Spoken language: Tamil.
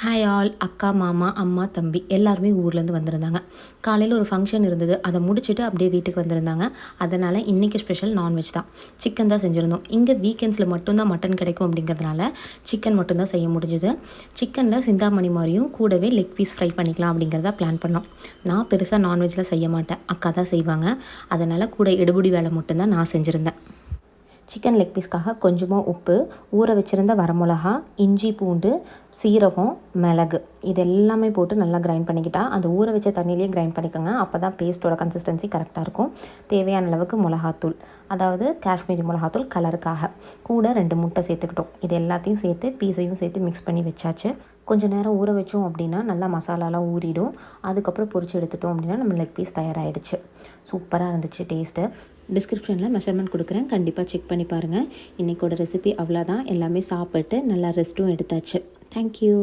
Hi all. அக்கா, மாமா, அம்மா, தம்பி எல்லாருமே ஊர்லேருந்து வந்திருந்தாங்க. காலையில் ஒரு ஃபங்க்ஷன் இருந்தது. அதை முடிச்சுட்டு அப்படியே வீட்டுக்கு வந்திருந்தாங்க. அதனால் இன்றைக்கி ஸ்பெஷல் நான்வெஜ் தான். சிக்கன் தான் செஞ்சுருந்தோம். இங்கே வீக்கெண்ட்ஸில் மட்டும்தான் மட்டன் கிடைக்கும் அப்படிங்கிறதுனால சிக்கன் மட்டும்தான் செய்ய முடிஞ்சுது. சிக்கனில் சிந்தாமணி மாதிரியும் கூடவே லெக் பீஸ் ஃப்ரை பண்ணிக்கலாம் அப்படிங்கிறத பிளான் பண்ணோம். நான் பெருசாக நான்வெஜ்ஜில் செய்ய மாட்டேன், அக்கா தான் செய்வாங்க. அதனால் கூட எடுபடி வேலை மட்டும்தான் நான் செஞ்சுருந்தேன். சிக்கன் லெக் பீஸ்க்காக கொஞ்சமாக உப்பு, ஊற வச்சுருந்த வரமிளகா, இஞ்சி, பூண்டு, சீரகம், மிளகு இது எல்லாமே போட்டு நல்லா கிரைண்ட் பண்ணிக்கிட்டா, அந்த ஊற வச்ச தண்ணியிலேயே கிரைண்ட் பண்ணிக்கோங்க. அப்போ தான் பேஸ்ட்டோட கன்சிஸ்டன்சி கரெக்டாக இருக்கும். தேவையான அளவுக்கு மிளகாத்தூள், அதாவது காஷ்மீரி மிளகாத்தூள் கலருக்காக, கூட 2 முட்டை சேர்த்துக்கிட்டோம். இது எல்லாத்தையும் சேர்த்து பீஸையும் சேர்த்து மிக்ஸ் பண்ணி வச்சாச்சு. கொஞ்சம் நேரம் ஊற வச்சோம் அப்படின்னா நல்லா மசாலாலாம் ஊறிடும். அதுக்கப்புறம் பொரிச்சு எடுத்துட்டோம் அப்படின்னா நம்ம லெக் பீஸ் தயாராகிடுச்சு. சூப்பராக இருந்துச்சு டேஸ்ட்டு. டிஸ்கிரிப்ஷனில் மெஷர்மெண்ட் கொடுக்குறேன், கண்டிப்பாக செக் பண்ணி பாருங்கள். இன்றைக்கோட ரெசிபி அவ்வளோதான். எல்லாமே சாப்பிட்டு நல்லா ரெஸ்ட்டும் எடுத்தாச்சு. தேங்க்யூ.